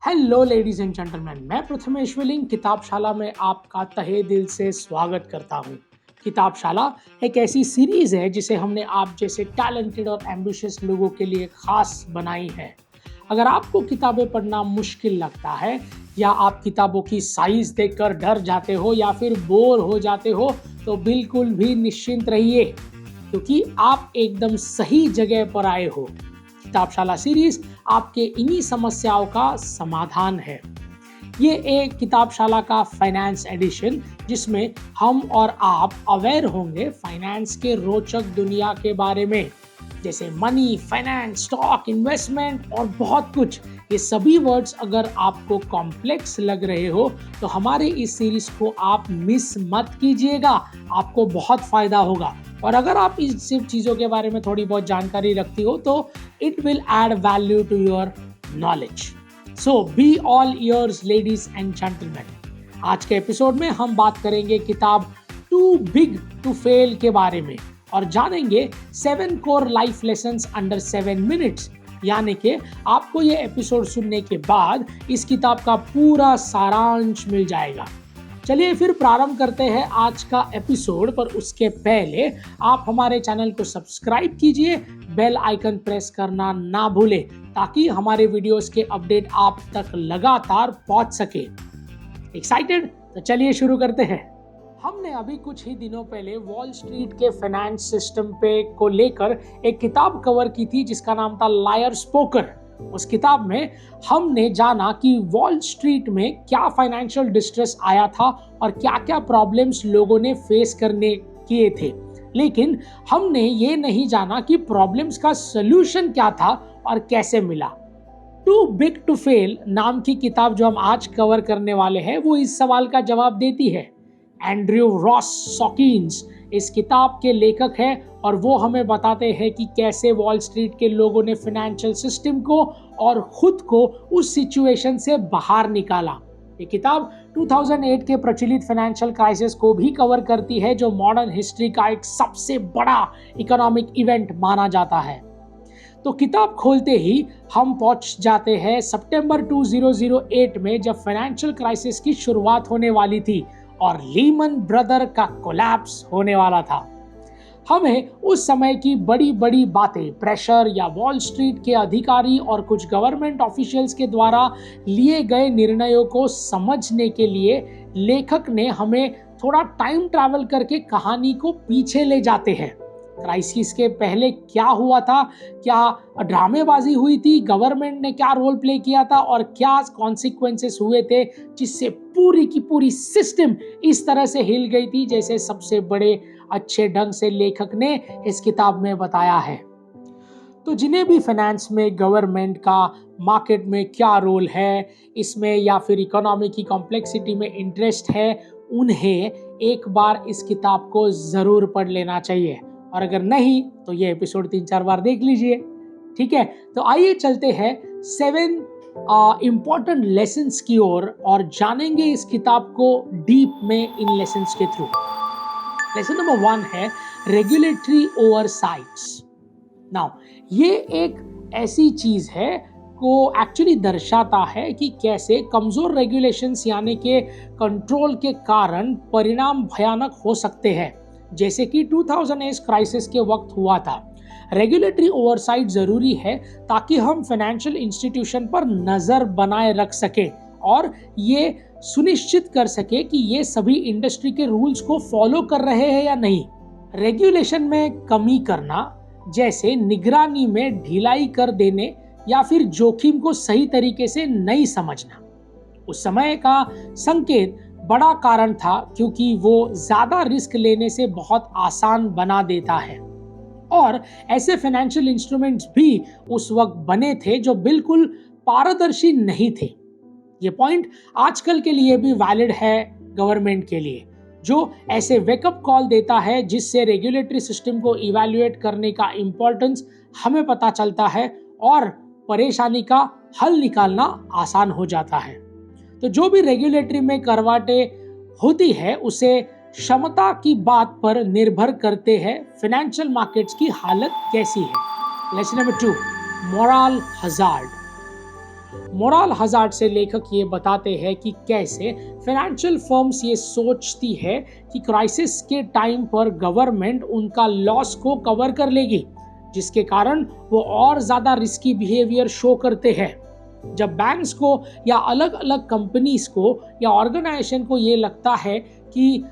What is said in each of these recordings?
Hello ladies and gentleman, मैं प्रथमेश्वलिंग किताबशाला में आपका तहे दिल से स्वागत करता हूँ। किताबशाला एक ऐसी सीरीज है जिसे हमने आप जैसे टैलेंटेड और एम्बिशियस लोगों के लिए खास बनाई है। अगर आपको किताबें पढ़ना मुश्किल लगता है या आप किताबों की साइज देखकर डर जाते हो या फिर बोर हो जाते हो तो बिल्कुल भी निश्चिंत रहिए, क्योंकि आप एकदम सही जगह पर आए हो। किताबशाला सीरीज आपके इन्हीं समस्याओं का समाधान है। ये एक किताबशाला का फाइनेंस एडिशन जिसमें हम और आप अवेयर होंगे फाइनेंस के रोचक दुनिया के बारे में, जैसे मनी, फाइनेंस, स्टॉक, इन्वेस्टमेंट और बहुत कुछ। ये सभी वर्ड्स अगर आपको कॉम्प्लेक्स लग रहे हो तो हमारे इस सीरीज को आप मिस मत कीजिएगा, आपको बहुत फायदा होगा। और अगर आप इस सब चीज़ों के बारे में थोड़ी बहुत जानकारी रखती हो तो it will add value to your knowledge. So be all ears ladies and gentlemen. आज के एपिसोड में हम बात करेंगे किताब टू बिग टू फेल के बारे में और जानेंगे 7 core life lessons under 7 minutes. यानी कि आपको ये एपिसोड सुनने के बाद इस किताब का पूरा सारांश मिल जाएगा। चलिए फिर प्रारंभ करते हैं आज का एपिसोड, पर उसके पहले आप हमारे चैनल को सब्सक्राइब कीजिए, बेल आइकन प्रेस करना ना भूलें ताकि हमारे वीडियोस के अपडेट आप तक लगातार पहुंच सके। एक्साइटेड? तो चलिए शुरू करते हैं। हमने अभी कुछ ही दिनों पहले वॉल स्ट्रीट के फाइनेंस सिस्टम पे को लेकर एक किताब कवर की थी जिसका नाम था लायर्स पोकर। उस किताब में हमने जाना कि वॉल स्ट्रीट में क्या फाइनेंशियल डिस्ट्रेस आया था और क्या क्या प्रॉब्लम्स लोगों ने फेस करने किए थे, लेकिन हमने ये नहीं जाना कि प्रॉब्लम्स का सलूशन क्या था और कैसे मिला। टू बिग टू फेल नाम की किताब जो हम आज कवर करने वाले हैं वो इस सवाल का जवाब देती है। एंड्रयू रॉस सॉकिन्स इस किताब के लेखक हैं और वो हमें बताते हैं कि कैसे वॉल स्ट्रीट के लोगों ने फाइनेंशियल सिस्टम को और खुद को उस सिचुएशन से बाहर निकाला। ये किताब 2008 के प्रचलित फाइनेंशियल क्राइसिस को भी कवर करती है जो मॉडर्न हिस्ट्री का एक सबसे बड़ा इकोनॉमिक इवेंट माना जाता है। तो किताब खोलते ही हम पहुंच जाते हैं सितंबर 2008 में, जब फाइनेंशियल क्राइसिस की शुरुआत होने वाली थी और लीमन ब्रदर का कोलैप्स होने वाला था। हमें उस समय की बड़ी बड़ी बातें, प्रेशर या वॉल स्ट्रीट के अधिकारी और कुछ गवर्नमेंट ऑफिशियल्स के द्वारा लिए गए निर्णयों को समझने के लिए लेखक ने हमें थोड़ा टाइम ट्रैवल करके कहानी को पीछे ले जाते हैं। क्राइसिस के पहले क्या हुआ था, क्या ड्रामेबाजी हुई थी, गवर्नमेंट ने क्या रोल प्ले किया था और क्या कॉन्सिक्वेंसेस हुए थे जिससे पूरी की पूरी सिस्टम इस तरह से हिल गई थी, जैसे सबसे बड़े अच्छे ढंग से लेखक ने इस किताब में बताया है। तो जिन्हें भी फाइनेंस में गवर्नमेंट का मार्केट में क्या रोल है इसमें या फिर इकोनॉमी की कॉम्प्लेक्सिटी में इंटरेस्ट है, उन्हें एक बार इस किताब को ज़रूर पढ़ लेना चाहिए, और अगर नहीं तो ये एपिसोड 3-4 बार देख लीजिए। ठीक है, तो आइए चलते हैं 7 इंपॉर्टेंट लेसन्स की ओर और जानेंगे इस किताब को डीप में इन लेसन्स के थ्रू। लेसन नंबर 1 है रेगुलेटरी ओवरसाइट्स। नाउ ये एक ऐसी चीज है को एक्चुअली दर्शाता है कि कैसे कमजोर रेगुलेशंस यानी के कंट्रोल के कारण परिणाम भयानक हो सकते हैं, जैसे कि 2008 क्राइसिस के वक्त हुआ था। रेगुलेटरी ओवरसाइट जरूरी है ताकि हम फाइनेंशियल इंस्टीट्यूशन पर नजर बनाए रख सकें और ये सुनिश्चित कर सके कि ये सभी इंडस्ट्री के रूल्स को फॉलो कर रहे हैं या नहीं। रेगुलेशन में कमी करना, जैसे निगरानी में ढिलाई कर देने या फिर जोखिम को सही तरीके से नहीं समझना, उस समय का संकेत बड़ा कारण था क्योंकि वो ज्यादा रिस्क लेने से बहुत आसान बना देता है। और ऐसे फाइनेंशियल इंस्ट्रूमेंट्स भी उस वक्त बने थे जो बिल्कुल पारदर्शी नहीं थे। ये पॉइंट आजकल के लिए भी वैलिड है गवर्नमेंट के लिए, जो ऐसे वेकअप कॉल देता है जिससे रेगुलेटरी सिस्टम को इवैल्यूएट करने का इंपॉर्टेंस हमें पता चलता है और परेशानी का हल निकालना आसान हो जाता है। तो जो भी रेगुलेटरी में करवाटे होती है उसे क्षमता की बात पर निर्भर करते हैं फाइनेंशियल मार्केट्स की हालत कैसी है। Lesson number 2, moral hazard. Moral hazard से लेखक ये बताते हैं कि कैसे फाइनेंशियल फर्म्स ये सोचती है कि क्राइसिस के टाइम पर गवर्नमेंट उनका लॉस को कवर कर लेगी, जिसके कारण वो और ज्यादा रिस्की बिहेवियर शो करते हैं। जब बैंक्स को या अलग अलग कंपनीज को या ऑर्गेनाइजेशन को ये लगता है कि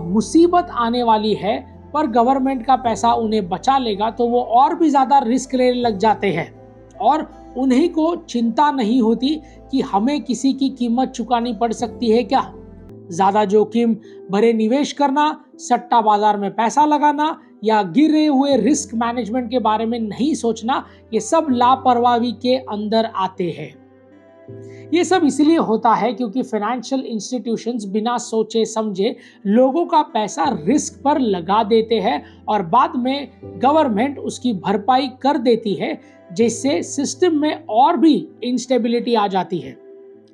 मुसीबत आने वाली है पर गवर्नमेंट का पैसा उन्हें बचा लेगा, तो वो और भी ज्यादा रिस्क लेने लग जाते हैं और उन्हीं को चिंता नहीं होती कि हमें किसी की कीमत चुकानी पड़ सकती है क्या। ज्यादा जोखिम भरे निवेश करना, सट्टा बाजार में पैसा लगाना या गिरे हुए रिस्क मैनेजमेंट के बारे में नहीं सोचना, ये सब लापरवाही के अंदर आते हैं। ये सब इसलिए होता है क्योंकि फाइनेंशियल इंस्टीट्यूशंस बिना सोचे समझे लोगों का पैसा रिस्क पर लगा देते हैं और बाद में गवर्नमेंट उसकी भरपाई कर देती है, जिससे सिस्टम में और भी इंस्टेबिलिटी आ जाती है।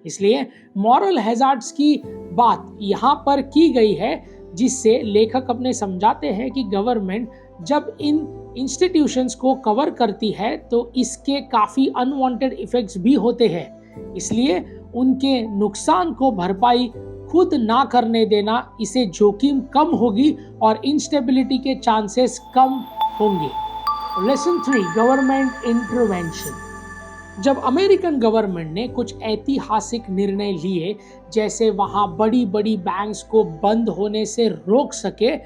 इसलिए मॉरल हैजार्ड्स की बात यहाँ पर की गई है, जिससे लेखक अपने समझाते हैं कि गवर्नमेंट जब इन इंस्टीट्यूशंस को कवर करती है तो इसके काफ़ी अनवांटेड इफेक्ट्स भी होते हैं। इसलिए उनके नुकसान को भरपाई खुद ना करने देना, इससे जोखिम कम होगी और इंस्टेबिलिटी के चांसेस कम होंगे। Lesson 3, government intervention. जब अमेरिकन गवर्नमेंट ने कुछ ऐतिहासिक निर्णय लिए, जैसे वहां बड़ी बड़ी बैंक्स को बंद होने से रोक सके,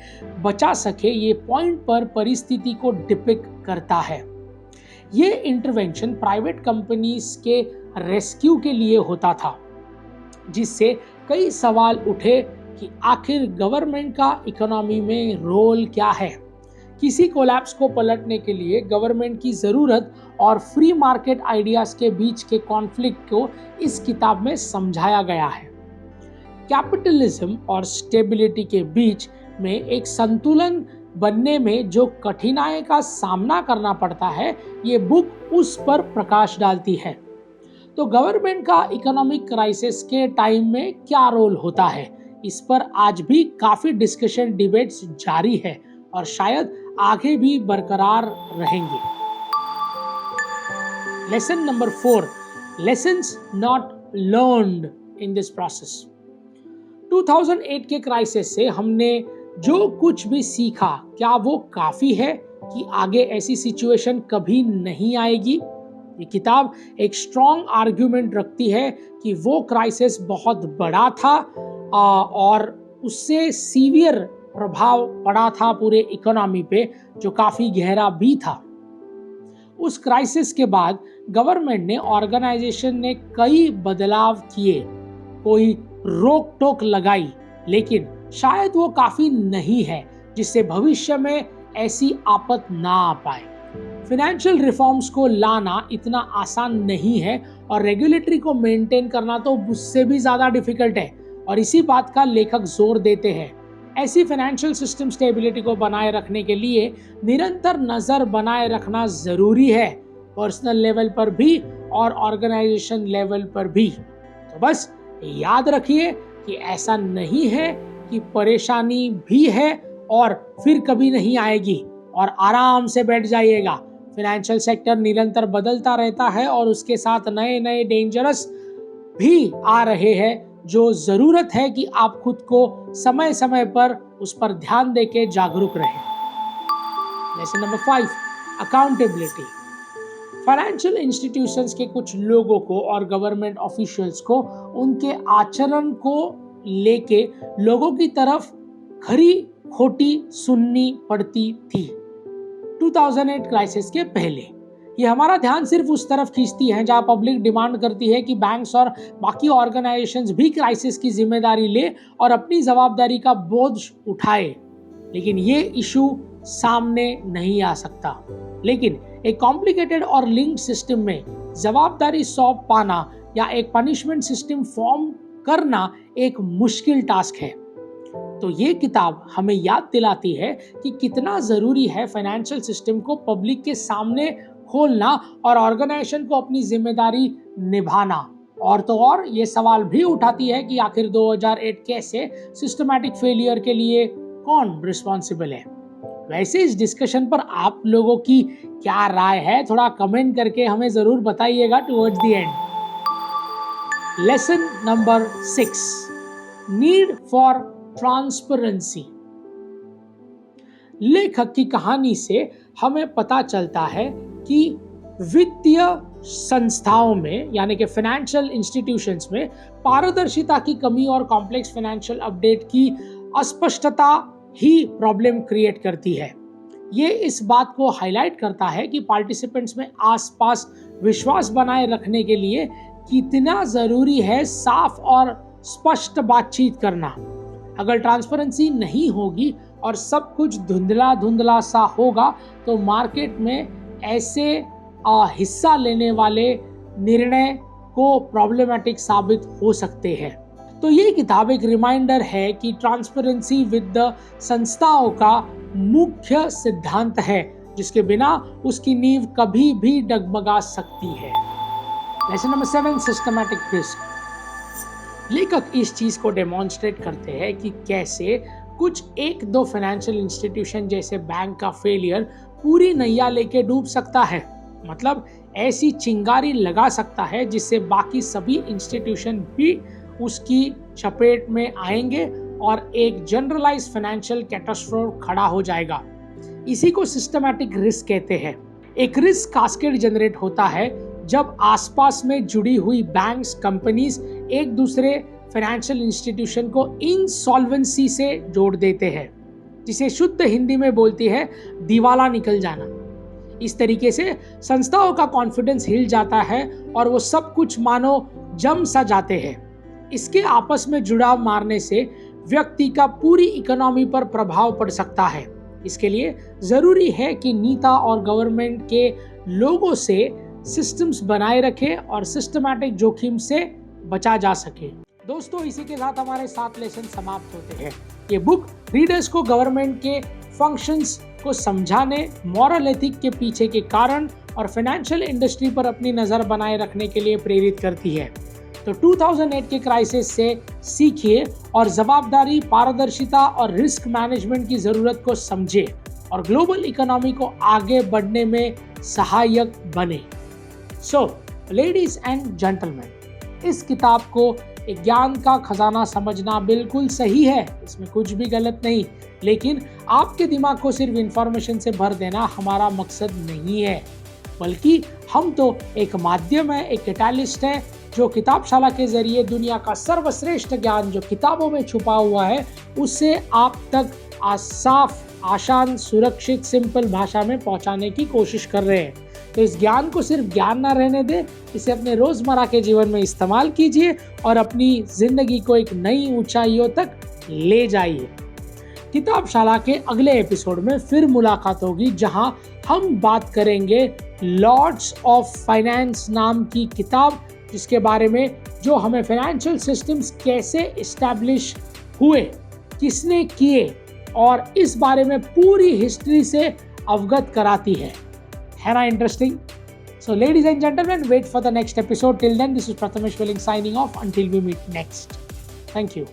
बचा सके, ये पॉइंट पर परिस्थिति को डिपिक्ट करता है। ये इंटरवेंशन प्राइवेट कंपनीज के रेस्क्यू के लिए होता था, जिससे कई सवाल उठे कि आखिर गवर्नमेंट का इकोनॉमी में रोल क्या है। किसी कोलैप्स को पलटने के लिए गवर्नमेंट की ज़रूरत और फ्री मार्केट आइडियाज़ के बीच के कॉन्फ्लिक्ट को इस किताब में समझाया गया है। कैपिटलिज्म और स्टेबिलिटी के बीच में एक संतुलन बनने में जो कठिनाई का सामना करना पड़ता है, ये बुक उस पर प्रकाश डालती है। तो गवर्नमेंट का इकोनॉमिक क्राइसिस के टाइम में क्या रोल होता है, इस पर आज भी काफ़ी डिस्कशन, डिबेट्स जारी है और शायद आगे भी बरकरार रहेंगे। Lesson number 4, lessons not learned in this process. 2008 के क्राइसिस से हमने जो कुछ भी सीखा, क्या वो काफ़ी है कि आगे ऐसी सिचुएशन कभी नहीं आएगी? ये किताब एक स्ट्रॉन्ग आर्ग्यूमेंट रखती है कि वो क्राइसिस बहुत बड़ा था और उससे सीवियर प्रभाव पड़ा था पूरे इकोनॉमी पे, जो काफ़ी गहरा भी था। उस क्राइसिस के बाद गवर्नमेंट ने, ऑर्गेनाइजेशन ने कई बदलाव किए, कोई रोक टोक लगाई, लेकिन शायद वो काफ़ी नहीं है जिससे भविष्य में ऐसी आफत ना आ पाए। फाइनेंशियल रिफॉर्म्स को लाना इतना आसान नहीं है और रेगुलेटरी को मेंटेन करना तो उससे भी ज़्यादा डिफिकल्ट है, और इसी बात का लेखक जोर देते हैं। ऐसी फाइनेंशियल सिस्टम स्टेबिलिटी को बनाए रखने के लिए निरंतर नज़र बनाए रखना ज़रूरी है, पर्सनल लेवल पर भी और ऑर्गेनाइजेशन लेवल पर भी। तो बस याद रखिए कि ऐसा नहीं है कि परेशानी भी है और फिर कभी नहीं आएगी और आराम से बैठ जाइएगा। फाइनेंशियल सेक्टर निरंतर बदलता रहता है और उसके साथ नए नए डेंजरस भी आ रहे हैं, जो ज़रूरत है कि आप खुद को समय समय पर उस पर ध्यान देके जागरूक रहें। Lesson number 5, accountability. Financial institutions के कुछ लोगों को और गवर्नमेंट ऑफिशियल्स को उनके आचरण को लेके लोगों की तरफ खरी खोटी सुननी पड़ती थी। 2008 क्राइसिस के पहले ये हमारा ध्यान सिर्फ उस तरफ खींचती है जहां पब्लिक डिमांड करती है कि बैंक्स और बाकी ऑर्गेनाइजेशंस भी क्राइसिस की जिम्मेदारी ले और अपनी जवाबदारी का बोझ उठाए, लेकिन ये इशू सामने नहीं आ सकता। लेकिन एक कॉम्प्लिकेटेड और लिंक्ड सिस्टम में जवाबदारी सौंप पाना या एक पनिशमेंट सिस्टम फॉर्म करना एक मुश्किल टास्क है। तो ये किताब हमें याद दिलाती है कि कितना ज़रूरी है फाइनेंशियल सिस्टम को पब्लिक के सामने खोलना और ऑर्गेनाइजेशन को अपनी जिम्मेदारी निभाना। और तो और ये सवाल भी उठाती है कि आखिर 2008 कैसे सिस्टमैटिक फेलियर के लिए कौन रिस्पॉन्सिबल है। वैसे इस डिस्कशन पर आप लोगों की क्या राय है, थोड़ा कमेंट करके हमें ज़रूर बताइएगा towards the end. Lesson number 6, need for transparency. लेखक की कहानी से हमें पता चलता है कि वित्तीय संस्थाओं में यानी कि फाइनेंशियल इंस्टीट्यूशंस में पारदर्शिता की कमी और कॉम्प्लेक्स फाइनेंशियल अपडेट की अस्पष्टता ही प्रॉब्लम क्रिएट करती है। ये इस बात को हाईलाइट करता है कि पार्टिसिपेंट्स में आसपास विश्वास बनाए रखने के लिए कितना जरूरी है साफ और स्पष्ट बातचीत करना। अगर ट्रांसपेरेंसी नहीं होगी और सब कुछ धुंधला धुंधला सा होगा तो मार्केट में ऐसे हिस्सा लेने वाले निर्णय को प्रॉब्लमेटिक साबित हो सकते हैं। तो ये किताब एक रिमाइंडर है कि ट्रांसपेरेंसी विद संस्थाओं का मुख्य सिद्धांत है, जिसके बिना उसकी नींव कभी भी डगमगा सकती है। Lesson number 7, systematic risk. लेखक इस चीज को डेमोन्स्ट्रेट करते हैं कि कैसे कुछ 1-2 फाइनेंशियल इंस्टीट्यूशन जैसे बैंक का फेलियर पूरी नैया लेके डूब सकता है। मतलब ऐसी चिंगारी लगा सकता है जिससे बाकी सभी इंस्टीट्यूशन भी उसकी चपेट में आएंगे और एक जनरलाइज फाइनेंशियल कैटास्ट्रोफ खड़ा हो जाएगा। इसी को सिस्टमैटिक रिस्क कहते हैं। एक रिस्क कास्केड जनरेट होता है जब आसपास में जुड़ी हुई बैंक्स, कंपनीज एक दूसरे फाइनेंशियल इंस्टीट्यूशन को इंसॉल्वेंसी से जोड़ देते हैं, जिसे शुद्ध हिंदी में बोलती है दिवाला निकल जाना। इस तरीके से संस्थाओं का कॉन्फिडेंस हिल जाता है और वो सब कुछ मानो जम सा जाते हैं। इसके आपस में जुड़ाव मारने से व्यक्ति का पूरी इकोनॉमी पर प्रभाव पड़ सकता है। इसके लिए जरूरी है कि नीता और गवर्नमेंट के लोगों से सिस्टम्स बनाए रखें और सिस्टमैटिक जोखिम से बचा जा सके। दोस्तों, इसी के साथ हमारे 7 लेसन समाप्त होते हैं। ये बुक रीडर्स को गवर्नमेंट के फंक्शंस को समझाने, मॉरल एथिक के पीछे के कारण और फाइनेंशियल इंडस्ट्री पर अपनी नज़र बनाए रखने के लिए प्रेरित करती है। तो 2008 के क्राइसिस से सीखिए और जवाबदारी, पारदर्शिता और रिस्क मैनेजमेंट की ज़रूरत को समझे और ग्लोबल इकोनॉमी को आगे बढ़ने में सहायक बने। सो लेडीज एंड जेंटलमैन, इस किताब को एक ज्ञान का खजाना समझना बिल्कुल सही है, इसमें कुछ भी गलत नहीं, लेकिन आपके दिमाग को सिर्फ इंफॉर्मेशन से भर देना हमारा मकसद नहीं है, बल्कि हम तो एक माध्यम है, एक कैटालिस्ट है जो किताबशाला के जरिए दुनिया का सर्वश्रेष्ठ ज्ञान जो किताबों में छुपा हुआ है उससे आप तक साफ, आसान, सुरक्षित, सिंपल भाषा में पहुंचाने की कोशिश कर रहे हैं। तो इस ज्ञान को सिर्फ ज्ञान ना रहने दे, इसे अपने रोजमर्रा के जीवन में इस्तेमाल कीजिए और अपनी जिंदगी को एक नई ऊंचाइयों तक ले जाइए। किताबशाला के अगले एपिसोड में फिर मुलाकात होगी, जहां हम बात करेंगे लॉर्ड्स ऑफ फाइनेंस नाम की किताब, जिसके बारे में जो हमें फाइनेंशियल सिस्टम्स कैसे इस्टेब्लिश हुए, किसने किए और इस बारे में पूरी हिस्ट्री से अवगत कराती है ना interesting? So ladies and gentlemen, wait for the next episode. Till then, this is Prathamesh Welling signing off until we meet next. Thank you.